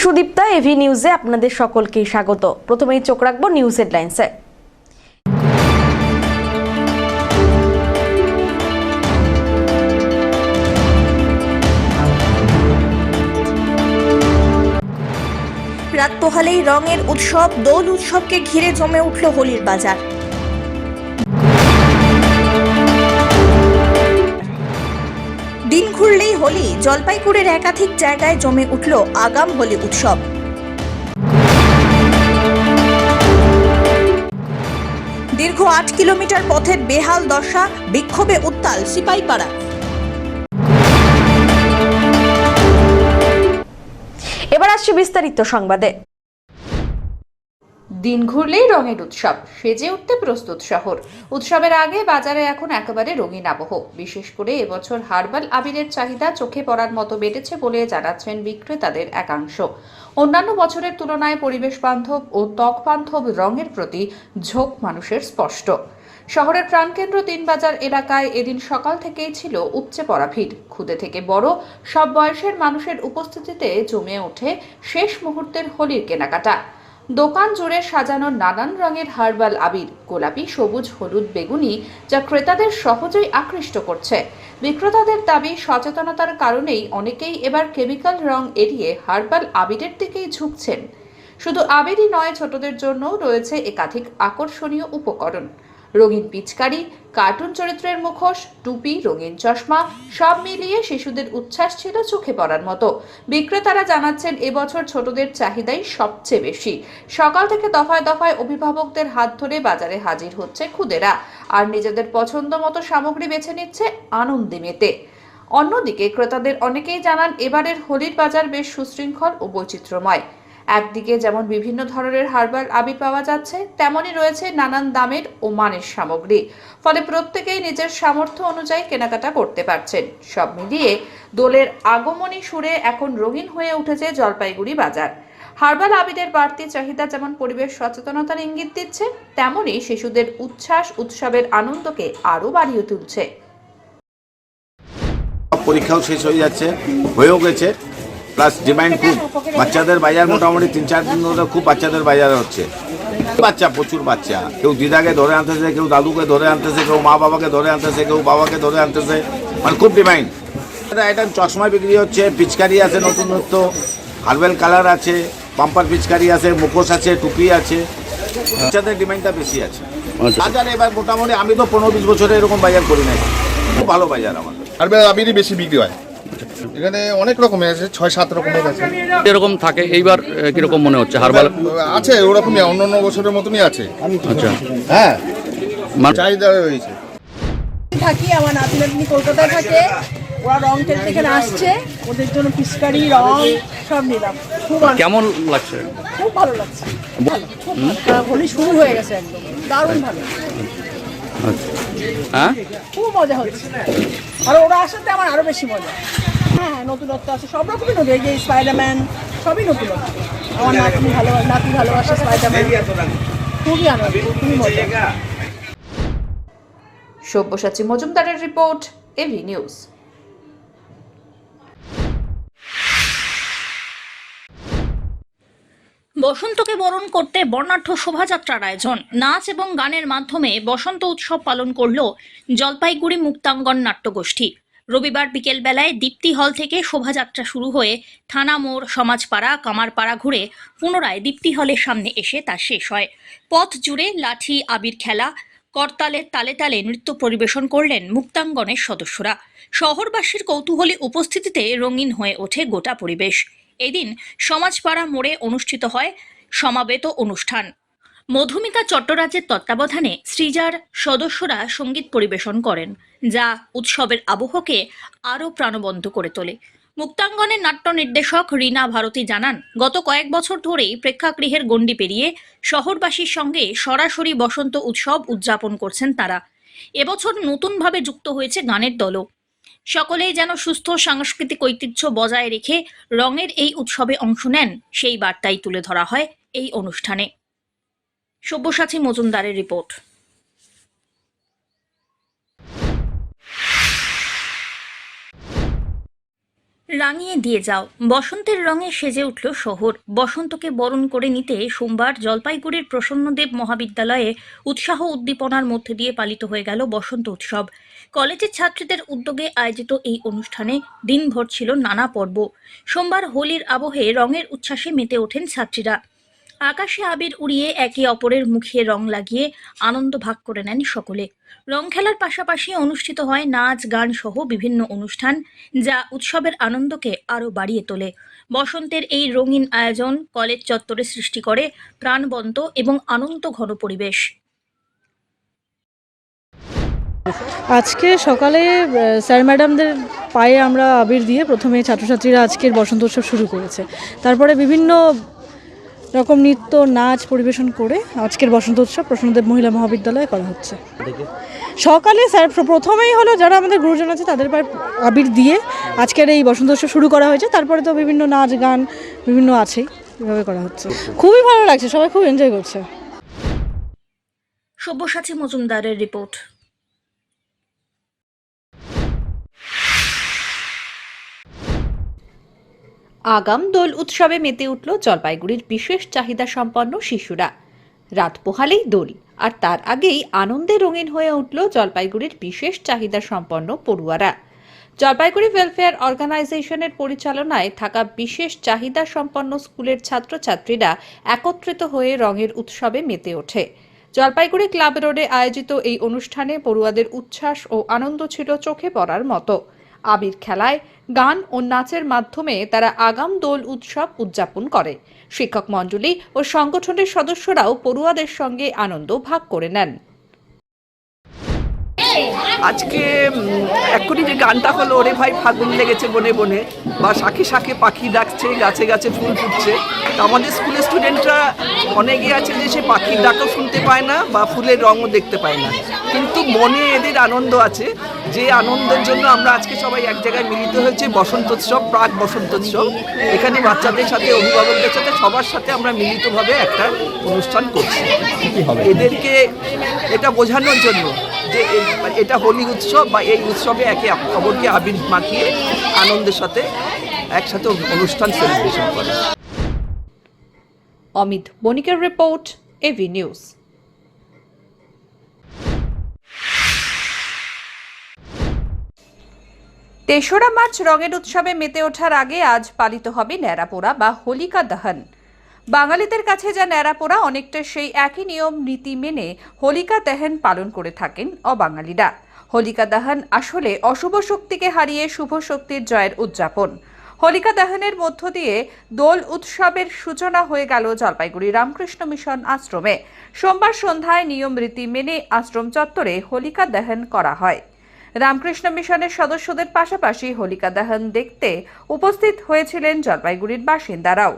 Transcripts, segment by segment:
Sudipta, AV নিউজে আপনাদের সকলকে স্বাগত। প্রথমেই চোখ রাখবো নিউজ হেডলাইন্সে। রাত পোহালেই রঙের উৎসব, দোল উৎসবকে ঘিরে জমে উঠল হোলির বাজার। দিন ঘুরলেই হোলি, জলপাইগুড়ির একাধিক জায়গায় জমে উঠল আগাম হোলি উৎসব। দীর্ঘ ৮ কিলোমিটার পথের বেহাল দশা, বিক্ষোভে উত্তাল সিপাহীপাড়া। এবার আসছে বিস্তারিত সংবাদে। দিন ঘুরলেই রঙের উৎসব, সেজে উঠতে প্রস্তুত শহর। উৎসবের আগে বাজারে এখন একেবারে রঙিন আবহ। বিশেষ করে এবছর হার্বাল আবিরের চাহিদা চোখে পড়ার মতো বেড়েছে বলে জানাচ্ছেন বিক্রেতাদের একাংশ। অন্যান্য বছরের তুলনায় পরিবেশ বান্ধব ও ত্বক বান্ধব রঙের প্রতি ঝোঁক মানুষের স্পষ্ট। শহরের প্রাণকেন্দ্র দিনবাজার এলাকায় এদিন সকাল থেকেই ছিল উপচে পড়া ভিড়। ক্ষুদে থেকে বড় সব বয়সের মানুষের উপস্থিতিতে জমে ওঠে শেষ মুহূর্তের হোলির কেনাকাটা। দোকান জুড়ে সাজানো নানান রঙের হার্বাল আবির, গোলাপি, সবুজ, হলুদ, বেগুনি, যা ক্রেতাদের সহজেই আকৃষ্ট করছে। বিক্রেতাদের দাবি, সচেতনতার কারণেই অনেকেই এবার কেমিক্যাল রং এড়িয়ে হার্বাল আবিরের দিকেই ঝুঁকছেন। শুধু আবিরই নয়, ছোটদের জন্যও রয়েছে একাধিক আকর্ষণীয় উপকরণ। রঙিন পিচকারি, কার্টুন চরিত্রের মুখোশ, টুপি, রঙিন চশমা, সব মিলিয়ে শিশুদের উচ্ছ্বাস ছিল চোখে পড়ার মতো। বিক্রেতারা জানাচ্ছেন, এবছর ছোটদের চাহিদাই সবচেয়ে বেশি। সকাল থেকে দফায় দফায় অভিভাবকদের হাত ধরে বাজারে হাজির হচ্ছে খুদেরা, আর নিজেদের পছন্দ মতো সামগ্রী বেছে নিচ্ছে আনন্দে মেতে। অন্যদিকে ক্রেতাদের অনেকেই জানান, এবারের হোলির বাজার বেশ সুশৃঙ্খল ও বৈচিত্র্যময়। একদিকে যেমন বিভিন্ন ধরনের হার্বাল আবির পাওয়া যাচ্ছে, তেমনই রয়েছে নানান দামের ও মানের সামগ্রী। ফলে প্রত্যেকেই নিজের সামর্থ্য অনুযায়ী কেনাকাটা করতে পারছেন। সব মিলিয়ে দোলের আগমনী সুরে এখন রঙিন হয়ে উঠেছে জলপাইগুড়ি বাজার। হার্বাল আবিরের বাড়তি চাহিদা যেমন পরিবেশ সচেতনতার ইঙ্গিত দিচ্ছে, তেমনই শিশুদের উচ্ছ্বাস উৎসবের আনন্দকে আরও বাড়িয়ে তুলছে। পরীক্ষাও শেষ হয়ে যাচ্ছে, হয়েও গেছে, প্লাস ডিমান্ড খুব। বাচ্চাদের বাজার মোটামুটি ৩-৪ দিন ধরে খুব বাচ্চাদের বাজার হচ্ছে। বাচ্চা, প্রচুর বাচ্চা, কেউ দিদাকে ধরে আনতেছে, কেউ দাদুকে ধরে আনতেছে, কেউ মা বাবাকে ধরে আনতেছে, কেউ বাবাকে ধরে আনতেছে, মানে খুব ডিমান্ড। এটা চশমা বিক্রি হচ্ছে, পিচকারি আছে, নতুন নতুন হার্বাল কালার আছে, পাম্পার পিচকারি আছে, মুখোশ আছে, টুপি আছে। বাচ্চাদের ডিমান্ডটা বেশি আছে বাজার এবার মোটামুটি। আমি তো 15-20 বছরে এরকম বাজার করি নাই, খুব ভালো বাজার আমাদের। হার্বাল আবিরই বেশি বিক্রি হয় এখানে, অনেক রকমের আছে, 6-7 রকমের আছে। এরকম থাকে, এইবার কিরকম মনে হচ্ছে? হার্বাল আছে ওরকমই, অন্য বছরের মতনই আছে। আচ্ছা, হ্যাঁ, চাহিদা রয়েছে। থাকি, আমার নাতি নাতনি কলকাতায় থাকে, ওরা রং খেলতে এখানে আসছে, ওদের জন্য পিচকারি, রং সব নিলাম। খুব কেমন লাগছে? খুব ভালো লাগছে, ভালো, খুব ভালো। হোলি শুরু হয়ে গেছে, একদম দারুণ ভালো। হ্যাঁ, খুব মজা হচ্ছে, আর ওরা আসাতে আমার আরো বেশি মজা। হ্যাঁ, নতুনত্ব আছে, সব রকমই নতুন, এই যে স্পাইডারম্যান সবই নতুনত্ব। আমার নাতি ভালোবাসে স্পাইডারম্যান, খুবই আনন্দ, খুবই মজা। সব্যসাচী মজুমদারের রিপোর্ট, এভি নিউজ। বসন্তকে বরণ করতে বর্ণাঢ্য শোভাযাত্রার আয়োজন। নাচ এবং গানের মাধ্যমে বসন্ত উৎসব পালন করল জলপাইগুড়ি মুক্তাঙ্গন নাট্যগোষ্ঠী। রবিবার বিকেল বেলায় দীপ্তি হল থেকে শোভাযাত্রা শুরু হয়ে থানা মোড়, সমাজপাড়া, কামারপাড়া ঘুরে পুনরায় দীপ্তি হলের সামনে এসে তা শেষ হয়। পথ জুড়ে লাঠি, আবির খেলা, করতালের তালে তালে নৃত্য পরিবেশন করলেন মুক্তাঙ্গনের সদস্যরা। শহরবাসীর কৌতূহলী উপস্থিতিতে রঙিন হয়ে ওঠে গোটা পরিবেশ। এদিন সমাজপাড়া মোড়ে অনুষ্ঠিত হয় সমাবেত অনুষ্ঠান। মধুমিতা চট্টরাজের তত্ত্বাবধানে সৃজার সদস্যরা সঙ্গীত পরিবেশন করেন, যা উৎসবের আবহকে আরও প্রাণবন্ত করে তোলে। মুক্তাঙ্গনের নাট্য নির্দেশক রীনা ভারতী জানান, গত কয়েক বছর ধরেই প্রেক্ষাগৃহের গণ্ডি পেরিয়ে শহরবাসীর সঙ্গে সরাসরি বসন্ত উৎসব উদযাপন করছেন তারা। এবছর নতুনভাবে যুক্ত হয়েছে গানের দলও। সকলেই যেন সুস্থ সাংস্কৃতিক ঐতিহ্য বজায় রেখে রঙের এই উৎসবে অংশ নেন, সেই বার্তাই তুলে ধরা হয় এই অনুষ্ঠানে। সব্যসাচী মজুমদারের রিপোর্ট। রাঙিয়ে দিয়ে যাও, বসন্তের রঙে সেজে উঠল শহর। বসন্তকে বরণ করে নিতে সোমবার জলপাইগুড়ির প্রসন্নদেব মহাবিদ্যালয়ে উৎসাহ উদ্দীপনার মধ্যে দিয়ে পালিত হয়ে গেল বসন্ত উৎসব। কলেজের ছাত্রীদের উদ্যোগে আয়োজিত এই অনুষ্ঠানে দিনভর ছিল নানা পর্ব। সোমবার হোলির আবহে রঙের উচ্ছ্বাসে মেতে ওঠেন ছাত্রীরা। আকাশে আবির উড়িয়ে একে অপরের মুখে রং লাগিয়ে আনন্দ ভাগ করে নেন সকলে। রং খেলার পাশাপাশি অনুষ্ঠিত হয় নাচ গান সহ বিভিন্ন অনুষ্ঠান, যা উৎসবের আনন্দকে আরও বাড়িয়ে তোলে। বসন্তের এই রঙিন আয়োজন কলেজ চত্বরে সৃষ্টি করে প্রাণবন্ত এবং আনন্দ ঘন পরিবেশ। আজকে সকালে স্যার ম্যাডামদের পায়ে আমরা আবির দিয়ে প্রথমে ছাত্রছাত্রীরা আজকের বসন্ত উৎসব শুরু করেছে। তারপরে বিভিন্ন রকম নৃত্য নাচ পরিবেশন করে আজকের বসন্ত উৎসব প্রসন্নদেব মহিলা মহাবিদ্যালয়ে করা হচ্ছে। সকালে স্যার প্রথমেই হলো যারা আমাদের গুরুজন আছে তাদের পায়ে আবির দিয়ে আজকের এই বসন্ত উৎসব শুরু করা হয়েছে। তারপরে তো বিভিন্ন নাচ গান বিভিন্ন আছেই, এভাবে করা হচ্ছে। খুবই ভালো লাগছে, সবাই খুব এনজয় করছে। সব্যসাচী মজুমদারের রিপোর্ট। আগাম দোল উৎসবে মেতে উঠল জলপাইগুড়ির বিশেষ চাহিদা সম্পন্ন শিশুরা। রাত পোহালেই দোল, আর তার আগেই আনন্দে রঙিন হয়ে উঠল জলপাইগুড়ির বিশেষ চাহিদা সম্পন্ন পড়ুয়ারা। জলপাইগুড়ি ওয়েলফেয়ার অর্গানাইজেশনের পরিচালনায় থাকা বিশেষ চাহিদা সম্পন্ন স্কুলের ছাত্রছাত্রীরা একত্রিত হয়ে রঙের উৎসবে মেতে ওঠে। জলপাইগুড়ি ক্লাব রোডে আয়োজিত এই অনুষ্ঠানে পড়ুয়াদের উচ্ছ্বাস ও আনন্দ ছিল চোখে পড়ার মতো। আবির খেলায়, গান ও নাচের মাধ্যমে তারা আগাম দোল উৎসব উদযাপন করে। শিক্ষক মণ্ডলী ও সংগঠনের সদস্যরাও পড়ুয়াদের সঙ্গে আনন্দ ভাগ করে নেন। আজকে এক্ষুনি যে গানটা হলো, ওরে ভাই ফাগুন লেগেছে বনে বনে, বা শাখে শাখে পাখি ডাকছে, গাছে গাছে ফুল ফুটছে, তো আমাদের স্কুলের স্টুডেন্টরা অনেকে আছে যে সে পাখির ডাকও শুনতে পায় না বা ফুলের রঙও দেখতে পায় না, কিন্তু মনে এদের আনন্দ আছে। যে আনন্দের জন্য আমরা আজকে সবাই এক জায়গায় মিলিত হয়েছে। বসন্তোৎসব, প্রাক বসন্তোৎসব, এখানে বাচ্চাদের সাথে অভিভাবকদের সাথে সবার সাথে আমরা মিলিতভাবে একটা অনুষ্ঠান করছি। এদেরকে এটা বোঝানোর জন্য যে এটা হোলি উৎসব বা এই উৎসবে একে অপরকে আবির মাখিয়ে আনন্দের সাথে একসাথে অনুষ্ঠান সেলিব্রেশন করে। অমিত বণিকের রিপোর্ট, এভি নিউজ। তেসরা মার্চ রঙের উৎসবে মেতে ওঠার আগে আজ পালিত হবে ন্যাড়াপোড়া বা হোলিকা দহন। বাঙালিদের কাছে যা ন্যাড়াপোড়া, অনেকটা সেই একই নিয়ম নীতি মেনে হোলিকা দহন পালন করে থাকেন অবাঙালিরা। হোলিকা দহন আসলে অশুভ শক্তিকে হারিয়ে শুভ শক্তির জয়ের উদযাপন। হোলিকা দহনের মধ্য দিয়ে দোল উৎসবের সূচনা হয়ে গেল জলপাইগুড়ি রামকৃষ্ণ মিশন আশ্রমে। সোমবার সন্ধ্যায় নিয়ম রীতি মেনে আশ্রম চত্বরে হোলিকা দহন করা হয়। রামকৃষ্ণ মিশনের সদস্যদের পাশাপাশি হোলিকা দহন দেখতে উপস্থিত হয়েছিলেন জলপাইগুড়ির বাসিন্দারাও।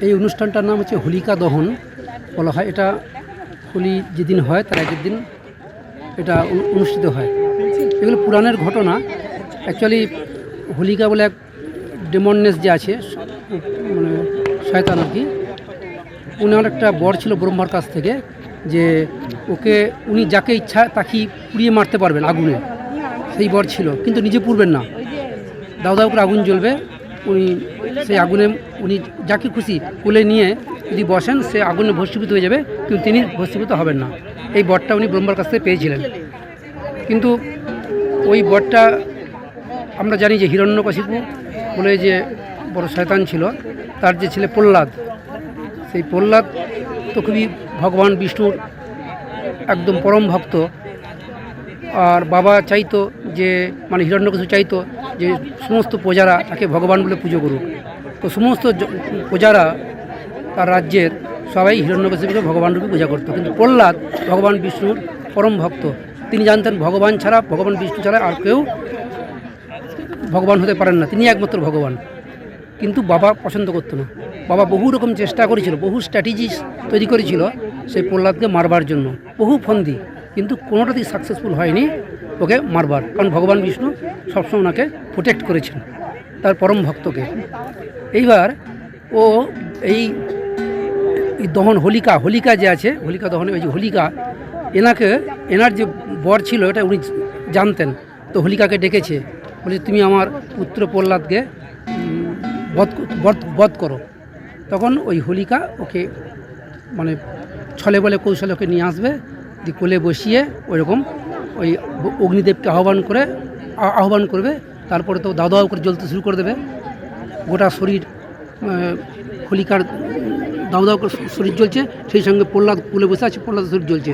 এই অনুষ্ঠানটার নাম হচ্ছে হোলিকা দহন বলা হয়। এটা হোলি যেদিন হয় তার আগের দিন এটা অনুষ্ঠিত হয়। এগুলো পুরাণের ঘটনা। অ্যাকচুয়ালি হোলিকা বলে এক ডেমনেস যে আছে, মানে শয়তান আর কি, উনার একটা বর ছিল ব্রহ্মার কাছ থেকে, যে ওকে উনি যাকে ইচ্ছা তাকেই পুড়িয়ে মারতে পারবেন আগুনে, সেই বর ছিল, কিন্তু নিজে পুড়বেন না। দাউ দাউ করে আগুন জ্বলবে, উনি সেই আগুনে উনি যাকে খুশি কোলে নিয়ে যদি বসেন সে আগুনে ভস্মীভূত হয়ে যাবে, কিন্তু তিনি ভস্মীভূত হবেন না। এই বরটা উনি ব্রহ্মার কাছ থেকে পেয়েছিলেন। কিন্তু ওই বরটা আমরা জানি যে হিরণ্যকশিপু বলে যে বড় শয়তান ছিল, তার যে ছেলে প্রহ্লাদ, সেই প্রহ্লাদ তো খুবই ভগবান বিষ্ণুর একদম পরম ভক্ত। আর বাবা চাইতো যে, মানে হিরণ্যকশিপু চাইতো যে সমস্ত প্রজারা তাকে ভগবান বলে পুজো করুক। তো সমস্ত প্রজারা তার রাজ্যের সবাই হিরণ্যকশিপুকে ভগবান রূপে পূজা করতো, কিন্তু প্রহ্লাদ ভগবান বিষ্ণুর পরম ভক্ত। তিনি জানতেন ভগবান ছাড়া, ভগবান বিষ্ণু ছাড়া আর কেউ ভগবান হতে পারেন না, তিনি একমাত্র ভগবান। কিন্তু বাবা পছন্দ করতো না। বাবা বহু রকম চেষ্টা করেছিল, বহু স্ট্র্যাটেজি তৈরি করেছিল সেই প্রহ্লাদকে মারবার জন্য, বহু ফন্দি, কিন্তু কোনোটাতেই সাকসেসফুল হয়নি ওকে মারবার। কারণ ভগবান বিষ্ণু সবসময় ওনাকে প্রোটেক্ট করেছেন, তার পরম ভক্তকে। এইবার ও এই দহন হোলিকা যে আছে, হোলিকা দহনে ওই যে হোলিকা, এনার যে বর ছিল এটা উনি জানতেন, তো হোলিকাকে ডেকেছে বলে তুমি আমার পুত্র প্রহ্লাদকে বধ করো। তখন ওই হোলিকা ওকে মানে ছলে বলে কৌশলে ওকে নিয়ে আসবে, দিয়ে কোলে বসিয়ে ওইরকম ওই অগ্নিদেবকে আহ্বান করবে। তারপরে তো দাও দাও করে জ্বলতে শুরু করে দেবে, গোটা শরীর হোলিকার দাও দাও করে শরীর জ্বলছে, সেই সঙ্গে প্রহ্লাদ কোলে বসে আছে, প্রহ্লাদ শরীর জ্বলছে।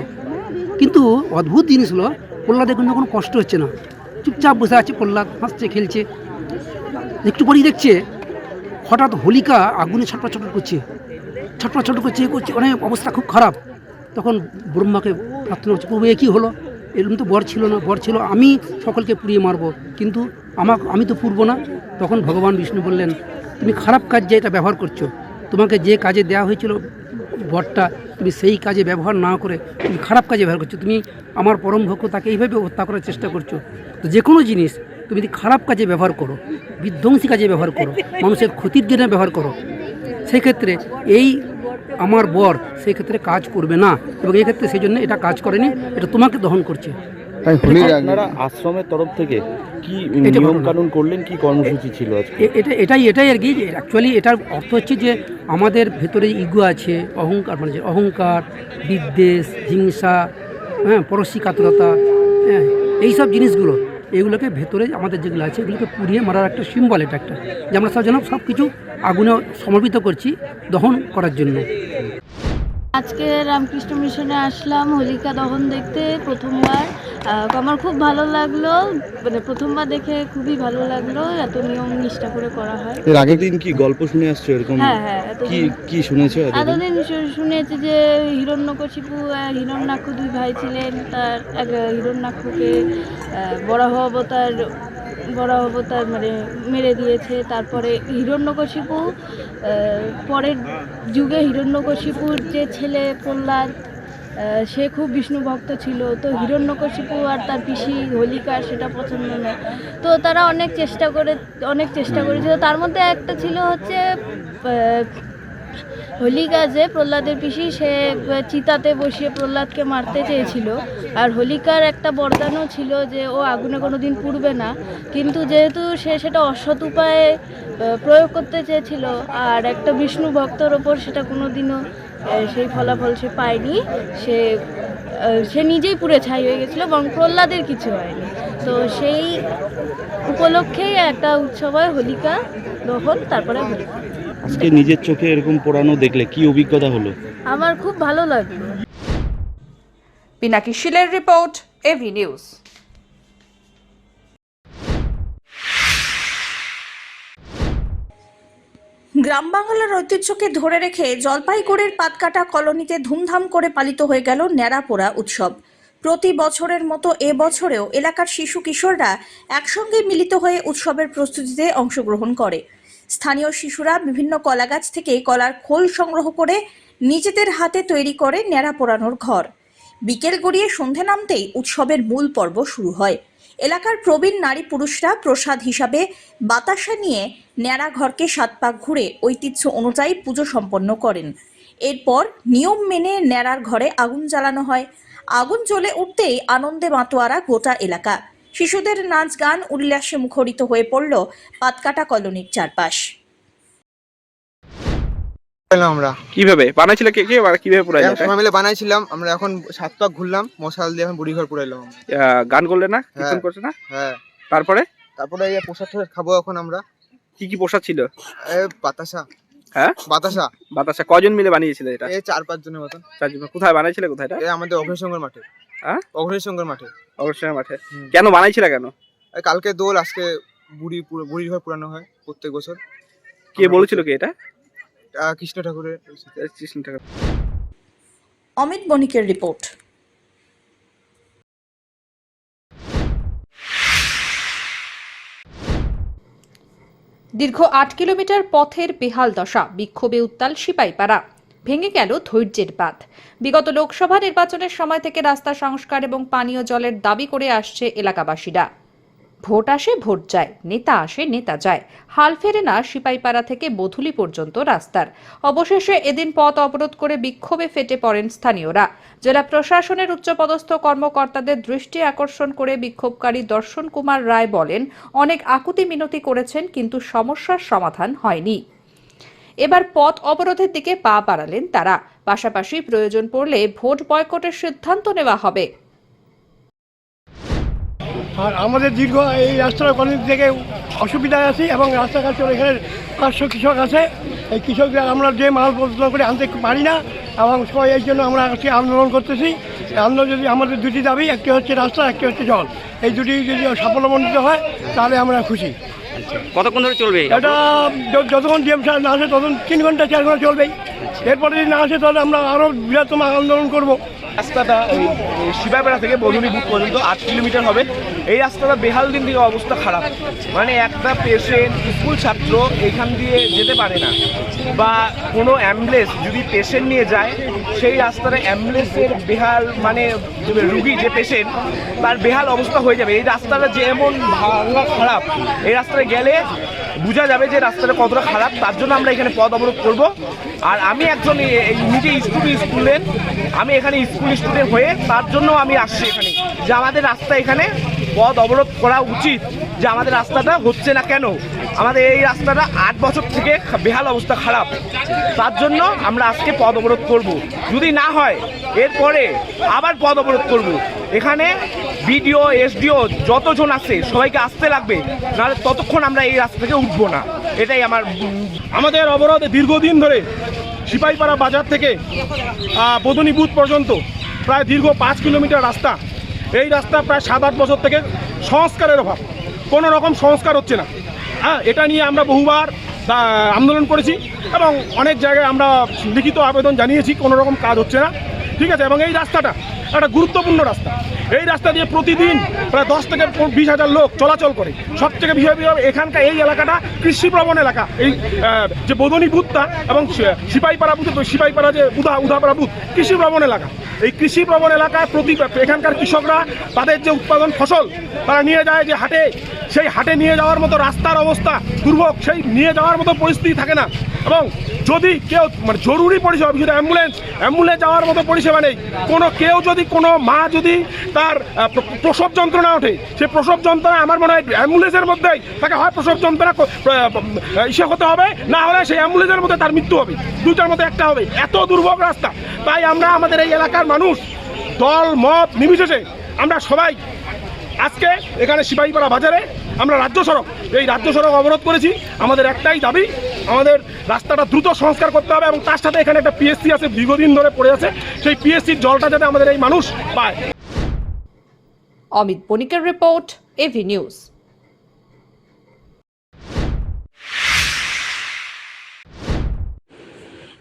কিন্তু অদ্ভুত জিনিস হলো, প্রহ্লাদের কিন্তু কোনো কষ্ট হচ্ছে না, চুপচাপ বসে আছে প্রহ্লাদ, হাসছে খেলছে। একটু পরেই দেখছে হঠাৎ হোলিকা আগুনে ছটফট করছে, অনেক অবস্থা খুব খারাপ। তখন ব্রহ্মাকে প্রার্থনা করছে, প্রভু এ কী হলো, এরকম তো বর ছিল, আমি সকলকে পুড়িয়ে মারবো, কিন্তু আমি তো পুড়বো না। তখন ভগবান বিষ্ণু বললেন, তুমি খারাপ কাজে এটা ব্যবহার করছো, তোমাকে যে কাজে দেওয়া হয়েছিল বরটা, তুমি সেই কাজে ব্যবহার না করে তুমি খারাপ কাজে ব্যবহার করছো, তুমি আমার পরম ভক্ত তাকে এইভাবে হত্যা করার চেষ্টা করছো। তো যে কোনো জিনিস তুমি যদি খারাপ কাজে ব্যবহার করো, বিধ্বংসী কাজে ব্যবহার করো, মানুষের ক্ষতির জন্য ব্যবহার করো, সেই ক্ষেত্রে এই আমার বর সেই ক্ষেত্রে কাজ করবে না, এবং এই ক্ষেত্রে সেই জন্য এটা কাজ করেনি, এটা তোমাকে দহন করছে। আপনারা আশ্রমের তরফ থেকে কি নিয়ম কানুন করলেন, কি কর্মসূচি ছিল আজকে? এটাই আর কি। অ্যাকচুয়ালি এটার অর্থ হচ্ছে যে আমাদের ভেতরে ইগো আছে, অহংকার, বিদ্বেষ, হিংসা, পরশ্রী কাতরতা, এইসব জিনিসগুলো, এগুলোকে ভেতরে আমাদের যেগুলো আছে এগুলোকে পুড়িয়ে মারার একটা সিম্বল। এটা একটা যে আমরা সব কিছু আগুনে সমর্পিত করছি দহন করার জন্য। আজকে রামকৃষ্ণ মিশনে আসলাম হোলিকা দহন দেখতে প্রথমবার। আমার খুব ভালো লাগলো, মানে প্রথমবার দেখে খুবই ভালো লাগলো, এত নিয়ম নিষ্ঠা করে করা হয়। এর আগের দিন কি গল্প শুনে আসছো এরকম? হ্যাঁ, কি শুনেছো? এতদিন শুনেছি যে হিরণ্যকশিপু আর হিরণ্যাক্ষ দুই ভাই ছিলেন, তার হিরণ্যাক্ষকে বরাহ অবতার মানে মেরে দিয়েছে। তারপরে হিরণ্যকশিপু পরের যুগে হিরণ্যকশিপুর যে ছেলে প্রহ্লাদ, সে খুব বিষ্ণু ভক্ত ছিল, তো হিরণ্যকশিপু আর তার পিসি হোলিকা সেটা পছন্দ না, তো তারা অনেক চেষ্টা করেছিল। তার মধ্যে একটা ছিল হচ্ছে হোলিকা, যে প্রহ্লাদের পিসি, সে চিতাতে বসিয়ে প্রহ্লাদকে মারতে চেয়েছিল, আর হোলিকার একটা বরদানও ছিল যে ও আগুনে কোনো দিন পুড়বে না, কিন্তু যেহেতু সে সেটা অসৎ উপায়ে প্রয়োগ করতে চেয়েছিল, আর একটা বিষ্ণু ভক্তর ওপর সেটা কোনো দিনও সেই ফলাফল সে পায়নি, সে নিজেই পুড়ে ছাই হয়ে গেছিলো, এবং প্রহ্লাদের কিছু হয়নি। তো সেই উপলক্ষেই একটা উৎসব হয় হোলিকা দহন। তারপরে আজকে নিজের চোখে এরকম পোড়ানো দেখলে কি অভিজ্ঞতা হলো? আমার খুব ভালো লাগলো। পিনাকি শিলের রিপোর্ট, এভি নিউজ। গ্রাম বাংলার ঐতিহ্যকে ধরে রেখে জলপাইগুড়ির পাতকাটা কলোনিতে ধুমধাম করে পালিত হয়ে গেল ন্যাড়াপোড়া উৎসব। প্রতি বছরের মতো এবছরেও এলাকার শিশু কিশোররা একসঙ্গে মিলিত হয়ে উৎসবের প্রস্তুতিতে অংশগ্রহণ করে। স্থানীয় শিশুরা বিভিন্ন কলাগাছ থেকে কলার খোল সংগ্রহ করে নিজেদের হাতে তৈরি করে ন্যাড়া পোড়ানোর ঘর। বিকেল গড়িয়ে সন্ধে নামতেই উৎসবের মূল পর্ব শুরু হয়। এলাকার প্রবীণ নারী পুরুষরা প্রসাদ হিসাবে বাতাসা নিয়ে ন্যাড়া ঘরকে 7 পাক ঘুরে ঐতিহ্য অনুযায়ী পুজো সম্পন্ন করেন। এরপর নিয়ম মেনে ন্যাড়ার ঘরে আগুন জ্বালানো হয়। আগুন জ্বলে উঠতেই আনন্দে মাতোয়ারা গোটা এলাকা। শিশুদের নাচ গান উল্লাসে মুখরিত হয়ে পড়ল পাতকাটা কলোনির চারপাশ। আমরা কিভাবে বানাইছিল, কে কিভাবে পুরাইলো? সবাই মিলে বানাইছিলাম আমরা। এখন 7 পাক ঘুরলাম মশাল দিয়ে, এখন বুড়ি ঘর পুরাইলাম। গান করলে না, কীর্তন করছে না? হ্যাঁ। তারপরে এই প্রসাদ খাবো এখন আমরা। কি প্রসাদ ছিল? বাতাসা। হ্যাঁ, বাতাসা। কজন মিলে বানিয়েছিল এটা? 4-5 জনের মতন। 4 জন। কোথায় বানাইছিল? কোথায় এটা? আমাদের অগ্নিসংঘের মাঠে। হ্যাঁ, অগ্নিসংঘের মাঠে। কেন বানাইছিল? কেন? কালকে দোল, আজকে বুড়ি ঘর পুরানো হয় প্রত্যেক বছর। কে বলেছিল কি এটা? কৃষ্ণ ঠাকুর। অমিত বণিকের রিপোর্ট। দীর্ঘ 8 কিলোমিটার পথের বেহাল দশা, বিক্ষোভে উত্তাল সিপাহীপাড়া। ভেঙে গেল ধৈর্যের বাঁধ। বিগত লোকসভা নির্বাচনের সময় থেকে রাস্তা সংস্কার এবং পানীয় জলের দাবি করে আসছে এলাকাবাসীরা। ভোট আসে ভোট যায়, নেতা আসে নেতা যায়, হাল ফেরে না সিপাইপাড়া থেকে বধুলি পর্যন্ত রাস্তার। অবশেষে এদিন পথ অবরোধ করে বিক্ষোভে ফেটে পড়েন স্থানীয়রা। জেলা প্রশাসনের উচ্চপদস্থ কর্মকর্তাদের দৃষ্টি আকর্ষণ করে বিক্ষোভকারী দর্শন কুমার রায় বলেন, অনেক আকুতি মিনতি করেছেন কিন্তু সমস্যার সমাধান হয়নি। এবার পথ অবরোধের দিকে পা বাড়ালেন তারা। পাশাপাশি প্রয়োজন পড়লে ভোট বয়কটের সিদ্ধান্ত নেওয়া হবে। আর আমাদের দীর্ঘ এই রাস্তার কলোনি থেকে অসুবিধায় আছি এবং রাস্তাঘাট চলে এখানে 500 কৃষক আছে। এই কৃষকরা আমরা যে মাল পরিবর্তন করে আনতে পারি না এবং সবাই এই জন্য আমরা আজকে আন্দোলন করতেছি। আন্দোলন যদি আমাদের দুটি দাবি, একটি হচ্ছে রাস্তা, একটি হচ্ছে জল, এই দুটি যদি সাফল্যমণ্ডিত হয় তাহলে আমরা খুশি। কতক্ষণ ধরে চলবে এটা? যতক্ষণ ডিএম সাহেব না আসে ততক্ষণ 3 ঘন্টা 4 ঘন্টা চলবেই। এরপরে যদি না আসে তাহলে আমরা আরও বৃহত্তম আন্দোলন করব। রাস্তাটা ওই শিবাইপাড়া থেকে বধুলি বুথ পর্যন্ত 8 কিলোমিটার হবে। এই রাস্তাটা বেহাল দিন থেকে অবস্থা খারাপ, মানে একটা পেশেন্ট, স্কুল ছাত্র এখান দিয়ে যেতে পারে না, বা কোনো অ্যাম্বুলেন্স যদি পেশেন্ট নিয়ে যায় সেই রাস্তাটা অ্যাম্বুলেন্সের বেহাল, মানে রুগী যে পেশেন্ট তার বেহাল অবস্থা হয়ে যাবে। এই রাস্তাটা যেমন ভাঙা খারাপ, এই রাস্তায় গেলে বোঝা যাবে যে রাস্তাটা কতটা খারাপ। তার জন্য আমরা এখানে পথ অবরোধ করব। আর আমি একজন নিজে স্টুডেন্ট, আমি এখানে স্কুল স্টুডেন্ট হয়ে তার জন্য আমি আসছি এখানে, যে আমাদের রাস্তা এখানে পথ অবরোধ করা উচিত, যে আমাদের রাস্তাটা হচ্ছে না কেন। আমাদের এই রাস্তাটা 8 বছর থেকে বেহাল অবস্থা খারাপ, তার জন্য আমরা আজকে পথ অবরোধ করব। যদি না হয় এরপরে আবার পথ অবরোধ করব। এখানে বিডিও, এসডিও যতজন আছে সবাইকে আসতে লাগবে, নাহলে ততক্ষণ আমরা এই রাস্তা থেকে উঠবো না। এটাই আমাদের অবরোধ। দীর্ঘদিন ধরে সিপাইপাড়া বাজার থেকে বদনী বুথ পর্যন্ত প্রায় দীর্ঘ 5 কিলোমিটার রাস্তা। এই রাস্তা প্রায় 7-8 বছর থেকে সংস্কারের অভাব, কোনো রকম সংস্কার হচ্ছে না। এটা নিয়ে আমরা বহুবার আন্দোলন করেছি এবং অনেক জায়গায় আমরা লিখিত আবেদন জানিয়েছি, কোনো রকম কাজ হচ্ছে না, ঠিক আছে। এবং এই রাস্তাটা একটা গুরুত্বপূর্ণ রাস্তা। এই রাস্তা দিয়ে প্রতিদিন প্রায় 10 থেকে 20 হাজার লোক চলাচল করে। সবথেকে বিষয় এখানকার এই এলাকাটা কৃষিপ্রবণ এলাকা। এই যে বদনী বুথটা এবং সিপাইপাড়া বুথ, সিপাইপাড়া যে উদাপাড়া বুথ কৃষিপ্রবণ এলাকা। এই কৃষিপ্রবণ এলাকায় এখানকার কৃষকরা তাদের যে উৎপাদন ফসল তারা নিয়ে যায় যে হাটে, সেই হাটে নিয়ে যাওয়ার মতো রাস্তার অবস্থা দুর্ভোগ, সেই নিয়ে যাওয়ার মতো পরিস্থিতি থাকে না। এবং যদি কেউ মানে জরুরি পরিষেবা, বিশেষ অ্যাম্বুলেন্স যাওয়ার মতো পরিষেবা নেই। কোনো মা যদি তার প্রসব যন্ত্রণা ওঠে, সেই প্রসব যন্ত্রণা আমার মনে হয় অ্যাম্বুলেন্সের মধ্যেই তাকে হয় প্রসব যন্ত্রণা হতে হবে, না হলে সেই অ্যাম্বুলেন্সের মধ্যে তার মৃত্যু হবে। দুইটার মধ্যে একটা হবে। এত দুর্ভোগ রাস্তা। তাই আমরা আমাদের এই এলাকার মানুষ দল মত নির্বিশেষে আমরা সবাই আজকে এখানে সিপাহীপাড়া বাজারে আমরা এই রাজ্য সড়ক অবরোধ করেছি। আমাদের একটাই দাবি, আমাদের রাস্তাটা দ্রুত সংস্কার করতে হবে এবং তার সাথে এখানে একটা পিএসসি আছে, দীর্ঘদিন ধরে পড়ে আছে, সেই পিএসসির জলটা যাতে আমাদের এই মানুষ পায়। অমিত বণিকের রিপোর্ট, এভি নিউজ।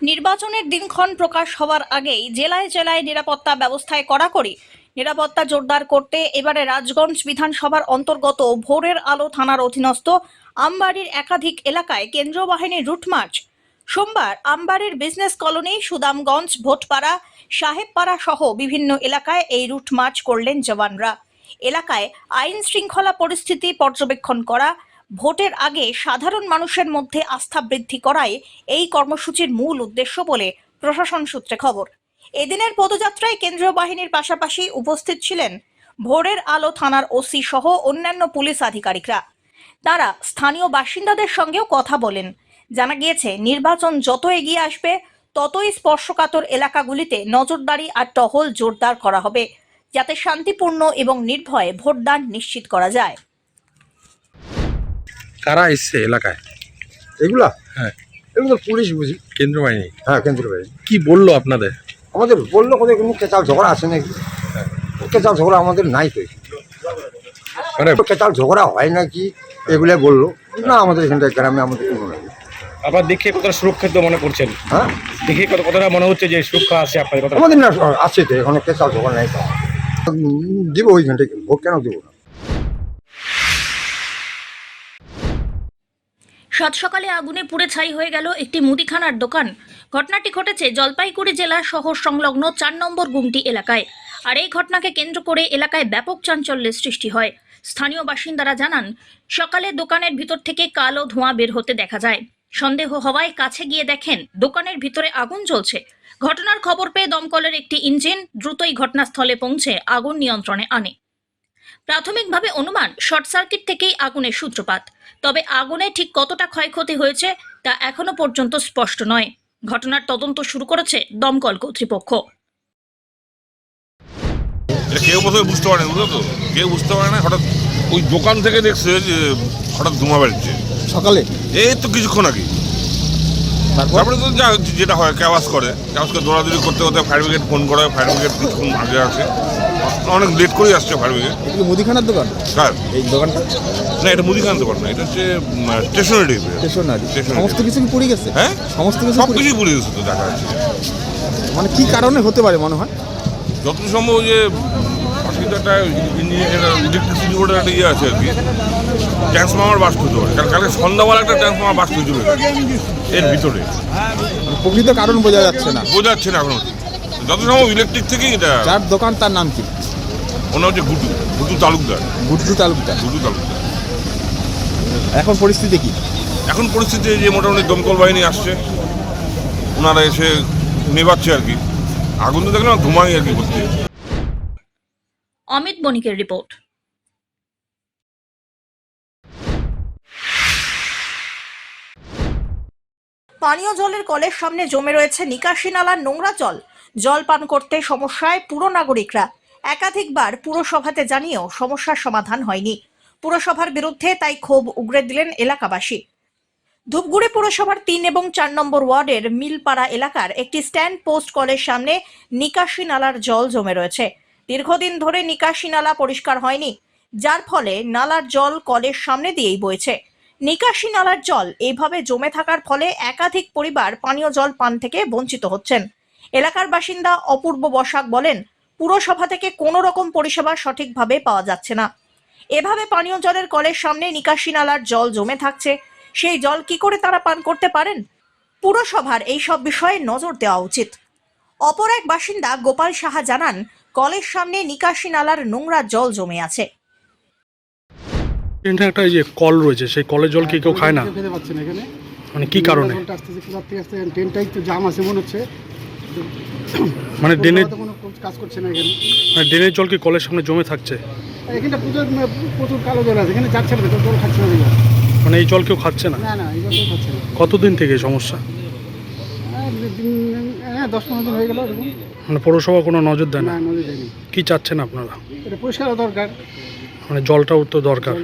নির্বাচনের দিনক্ষণ প্রকাশ হওয়ার আগেই জেলায় জেলায় নিরাপত্তা ব্যবস্থায় কড়াকড়ি। নিরাপত্তা জোরদার করতে এবারে রাজগঞ্জ বিধানসভার অন্তর্গত ভোরের আলো থানার অধীনস্থ আমবাড়ির একাধিক এলাকায় কেন্দ্রীয় বাহিনীর রুটমার্চ। সোমবার আমবাড়ির বিজনেস কলোনি, সুদামগঞ্জ, ভোটপাড়া, সাহেবপাড়া সহ বিভিন্ন এলাকায় এই রুটমার্চ করলেন জওয়ানরা। এলাকায় আইন শৃঙ্খলা পরিস্থিতি পর্যবেক্ষণ করা, ভোটের আগে সাধারণ মানুষের মধ্যে আস্থা বৃদ্ধি করাই এই কর্মসূচির মূল উদ্দেশ্য বলে প্রশাসন সূত্রে খবর। এদিনের পদযাত্রায় কেন্দ্রীয় বাহিনীর পাশাপাশি উপস্থিত ছিলেন ভোরের আলো থানার ওসি সহ অন্যান্য পুলিশ আধিকারিকরা। তারা স্থানীয় বাসিন্দাদের সঙ্গেও কথা বলেন। জানা গিয়েছে, নির্বাচন যত এগিয়ে আসবে ততই স্পর্শকাতর এলাকাগুলিতে নজরদারি আর টহল জোরদার করা হবে, যাতে শান্তিপূর্ণ এবং নির্ভয়ে ভোটদান নিশ্চিত করা যায়। কারা এসছে এলাকায়? এগুলা হ্যাঁ, এগুলো তো পুলিশ বুঝি। কেন্দ্র বাহিনী? হ্যাঁ, কেন্দ্র বাহিনী। কি বললো আপনাদের? আমাদের বললো কোথায় কোনো কেচাল ঝগড়া আছে নাকি? কেচাল ঝগড়া আমাদের নাই তো, মানে কেচাল ঝগড়া হয় নাকি এগুলো বললো না। আমাদের এখানটা গ্রামে আমাদের কোনো নাই। আবার দেখে কতটা সুরক্ষিত মনে করছেন? হ্যাঁ, দেখে কতটা মনে হচ্ছে যে সুরক্ষা আছে আপনাদের? কথা আমাদের না আছে তো, এখানে কেচাল ঝগড়া নাই তো। দিব ওইখানটায়, ভোট কেন দেবো না? সাত সকালে আগুনে পুড়ে ছাই হয়ে গেল একটি মুদিখানার দোকান। ঘটনাটি ঘটেছে জলপাইগুড়ি জেলার শহর সংলগ্ন 4 নম্বর গুমটি এলাকায়। আর এই ঘটনাকে কেন্দ্র করে এলাকায় ব্যাপক চাঞ্চল্যের সৃষ্টি হয়। স্থানীয় বাসিন্দারা জানান, সকালে দোকানের ভিতর থেকে কালো ধোঁয়া বের হতে দেখা যায়। সন্দেহ হওয়ায় কাছে গিয়ে দেখেন দোকানের ভিতরে আগুন জ্বলছে। ঘটনার খবর পেয়ে দমকলের একটি ইঞ্জিন দ্রুতই ঘটনাস্থলে পৌঁছে আগুন নিয়ন্ত্রণে আনে। প্রাথমিকভাবে অনুমান শর্ট সার্কিট থেকেই আগুনের সূত্রপাত। তবে আগুনে ঠিক কতটা ক্ষয়ক্ষতি হয়েছে তা এখনো পর্যন্ত স্পষ্ট নয়। ঘটনার তদন্ত শুরু করেছে দমকল কর্তৃপক্ষ। কেউ প্রথমে বুঝতে পারে না, বুঝলো তো, কেউ বুঝতে পারে না। হঠাৎ ওই দোকান থেকে দেখছে যে হঠাৎ ধোঁয়া বেরোচ্ছে সকালে, এই তো কিছুক্ষণ আগে। তারপরে তো যেটা হয় ক্যাওয়াজ করে দৌড়াদৌড়ি করতে করতে ফায়ার ব্রিগেড ফোন করা হয়। ফায়ার ব্রিগেড কিছুক্ষণ আগে আসে, অনেক লেট করেই আসছে ফায়ার ব্রিগেড। মুদিখানার দোকান কার এই দোকানটা? না, এটা মুদিখানার দোকান না, এটা হচ্ছে স্টেশনারি। সমস্ত কিছু কি পুড়ে গেছে? হ্যাঁ, সমস্ত কিছু সব কিছুই পুড়ে গেছে তো দেখা যাচ্ছে। মানে কি কারণে হতে পারে মনে হয়? যত সম্ভব যে একটা ইলেকট্রিসিটি বোর্ডের একটা ইয়ে আছে আর কি, ট্রান্সফর্মার বাস্ট হতে পারে। কারণ কালকে সন্ধ্যাবেলা একটা ট্রান্সফর্মার বাস্ট হয়েছিল এর ভিতরে। প্রকৃত কারণ বোঝা যাচ্ছে না এখনো। যত সম্ভব ইলেকট্রিক থেকেই এটা। যার দোকান তার নাম কি? ওনার হচ্ছে গুড্ডু তালুকদার। এখন পরিস্থিতি কি? এখন পরিস্থিতি যে মোটামুটি দমকল বাহিনী আসছে, ওনারা এসে নেবাচ্ছে আর কি। আগুন তো দেখলাম ধোঁয়াই আর কি করছে। অমিত বণিকের রিপোর্ট। পানীয় জলের কলের সামনে জমে রয়েছে নিকাশি নালার নোংরা জল। জল পান করতে সমস্যায় পুর নাগরিকরা। একাধিকবার পুরসভাতে জানিয়েও সমস্যার সমাধান হয়নি। পুরসভার বিরুদ্ধে তাই ক্ষোভ উগরে দিলেন এলাকাবাসী। ধূপগুড়ি পুরসভার 3 এবং 4 নম্বর ওয়ার্ডের মিলপাড়া এলাকার একটি স্ট্যান্ড পোস্ট কলের সামনে নিকাশি নালার জল জমে রয়েছে। দীর্ঘদিন ধরে নিকাশি নালা পরিষ্কার হয়নি, যার ফলে নালার জল কলের সামনে দিয়েই বইছে। নিকাশি নালার জল এইভাবে জমে থাকার ফলে একাধিক পরিবার পানীয় জল পান থেকে বঞ্চিত হচ্ছেন। এলাকার বাসিন্দা অপূর্ব বসাক বলেন, পুরসভা থেকে কোনো রকম পরিষেবা সঠিকভাবে পাওয়া যাচ্ছে না। এভাবে পানীয় জলের কলের সামনে নিকাশি নালার জল জমে থাকছে, সেই জল কি করে তারা পান করতে পারেন? পুরসভার এই সব বিষয়ে নজর দেওয়া উচিত। অপর এক বাসিন্দা গোপাল সাহা জানান, কলের সামনে নিকাশি নালার নোংরা জল জমে আছে। একটা যে কল রয়েছে, সেই কলের জল কি কেউ খায় না? খেতে পাচ্ছে না এখানে, মানে কি কারণে? ট্রেনটাই তো জাম আছে মনে হচ্ছে, মানে ড্রেনের কোনো কাজ করছে না এখানে। মানে ড্রেনের জল কি কলের সামনে জমে থাকছে? এখানটা প্রচুর কালো জল আছে, এখানে যাচ্ছে না, জল খাচ্ছে না। মানে এই জল কেউ খাচ্ছে না? না, এই জল কেউ খাচ্ছে না। কতদিন থেকে এই সমস্যা? 10-15 দিন হয়ে গেল। মানে পৌরসভা কোনো নজর দেয় না? নজর দেয়নি। কি চাচ্ছেন আপনারা? এটা পরিষ্কার দরকার, মানে জলটাও তো দরকার।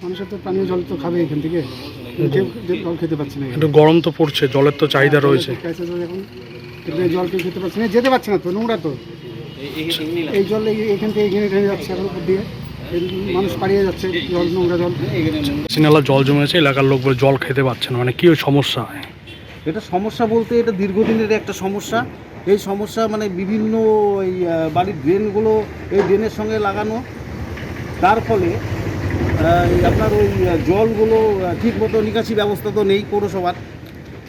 মানুষের তো পানীয় জল তো খাবে এখান থেকে, জল খেতে পাচ্ছে না। একটু গরম তো পড়ছে, জলের তো চাহিদা রয়েছে। এখন জল কেউ খেতে পাচ্ছে না, যেতে পারছে না তো, নোংরা তো। এই জল এখান থেকে এখানে যাচ্ছে, এখন উপর দিয়ে মানুষ পাড়িয়ে যাচ্ছে জল, নোংরা জল। সিনালা জল জমেছে, এলাকার লোক বলে জল খেতে পাচ্ছে না, মানে কি সমস্যা? এটা সমস্যা বলতে এটা দীর্ঘদিনের একটা সমস্যা। এই সমস্যা মানে বিভিন্ন এই বাড়ির ড্রেনগুলো এই ড্রেনের সঙ্গে লাগানো, তার ফলে আপনার ওই জলগুলো ঠিকমতো নিকাশি ব্যবস্থা তো নেই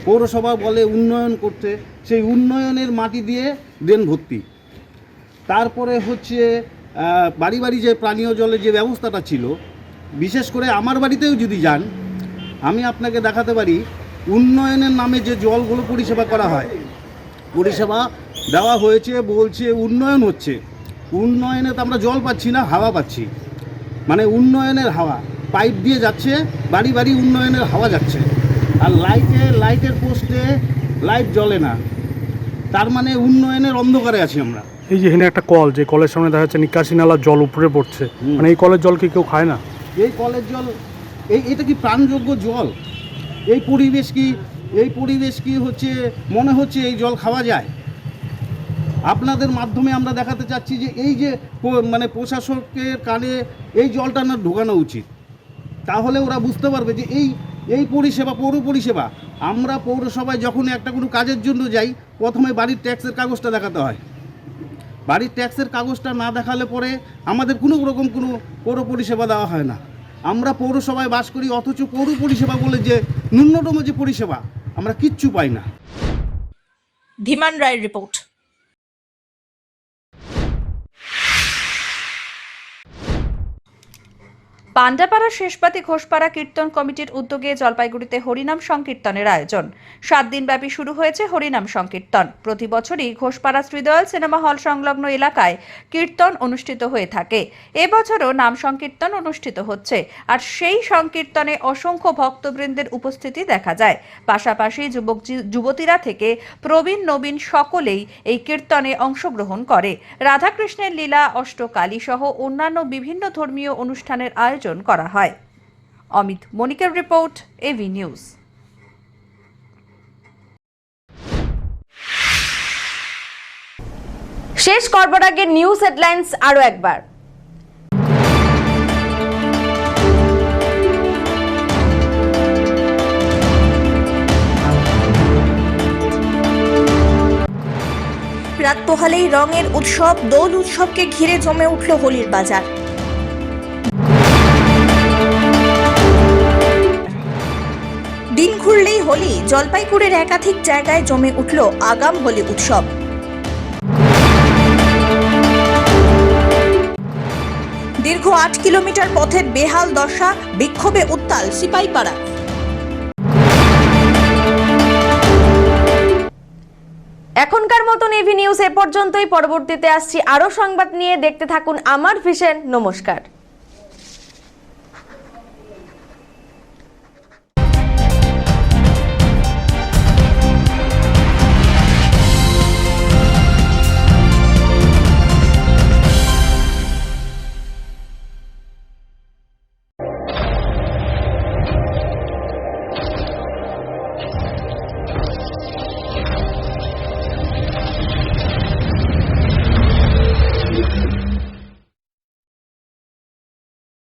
পৌরসভা বলে উন্নয়ন করতে, সেই উন্নয়নের মাটি দিয়ে ড্রেন ভর্তি। তারপরে হচ্ছে বাড়ি বাড়ি যে পানীয় জলের যে ব্যবস্থাটা ছিল, বিশেষ করে আমার বাড়িতেও যদি যান, আমি আপনাকে দেখাতে পারি উন্নয়নের নামে যে জলগুলো পরিষেবা করা হয়, পরিষেবা দেওয়া হয়েছে, বলছে উন্নয়ন হচ্ছে। উন্নয়নে তো আমরা জল পাচ্ছি না, হাওয়া পাচ্ছি। মানে উন্নয়নের হাওয়া পাইপ দিয়ে যাচ্ছে, বাড়ি বাড়ি উন্নয়নের হাওয়া যাচ্ছে। আর লাইটের পোস্টে লাইট জ্বলে না, তার মানে উন্নয়নের অন্ধকারে আছি আমরা। এই যে এখানে একটা কল, যে কলের সামনে দেখা যাচ্ছে নিকাশি নালার জল উপরে পড়ছে, মানে এই কলের জল কি কেউ খায় না? এই কলের জল, এটা কি প্রাণযোগ্য জল? এই পরিবেশ কি হচ্ছে, মনে হচ্ছে এই জল খাওয়া যায়? আপনাদের মাধ্যমে আমরা দেখাতে চাচ্ছি যে এই যে মানে প্রশাসকের কানে এই জলটা না ঢোকানো উচিত, তাহলে ওরা বুঝতে পারবে যে এই পরিষেবা, পৌর পরিষেবা। আমরা পৌরসভায় যখন একটা কোনো কাজের জন্য যাই, প্রথমে বাড়ির ট্যাক্সের কাগজটা দেখাতে হয়। বাড়ির ট্যাক্সের কাগজটা না দেখালে পরে আমাদের কোনো রকম কোনো পৌর পরিষেবা দেওয়া হয় না। আমরা পৌরসভায় বাস করি, অথচ পৌর পরিষেবা বলে যে ন্যূনতম যে পরিষেবা আমরা কিচ্ছু পাই না। ধীমান রায়ের রিপোর্ট। পান্ডাপাড়া শেষপাতি ঘোষপাড়া কীর্তন কমিটির উদ্যোগে জলপাইগুড়িতে হরিনাম সংকীর্তনের আয়োজন। 7 দিনব্যাপী শুরু হয়েছে হরিনাম সংকীর্তন। প্রতি বছরই ঘোষপাড়া শ্রীদয়াল সিনেমা হল সংলগ্ন এলাকায় কীর্তন অনুষ্ঠিত হয়ে থাকে। এবছরও নাম সংকীর্তন অনুষ্ঠিত হচ্ছে, আর সেই সংকীর্তনে অসংখ্য ভক্তবৃন্দের উপস্থিতি দেখা যায়। পাশাপাশি যুবতীরা থেকে প্রবীণ নবীন সকলেই এই কীর্তনে অংশগ্রহণ করে। রাধাকৃষ্ণের লীলা, অষ্টকালী সহ অন্যান্য বিভিন্ন ধর্মীয় অনুষ্ঠানের আয়োজন করা হয়। অমিত মনিকের রিপোর্ট, এভি নিউজ। শেষ করবার আগে নিউজ হেডলাইন্স আরো একবার। রাত পোহালেই রঙের উৎসব, দোল উৎসবকে ঘিরে জমে উঠল হোলির বাজার। দিন ঘুরলেই হোলি, জলপাইগুড়ির একাধিক জায়গায় জমে উঠল আগাম হোলি উৎসব। দীর্ঘ 8 কিলোমিটার পথের বেহাল দশা, বিক্ষোভে উত্তাল সিপাহীপাড়া। এখনকার মতন এভি নিউজ এ পর্যন্তই। পরবর্তীতে আসছি আরো সংবাদ নিয়ে। দেখতে থাকুন আমার ভিশন। নমস্কার।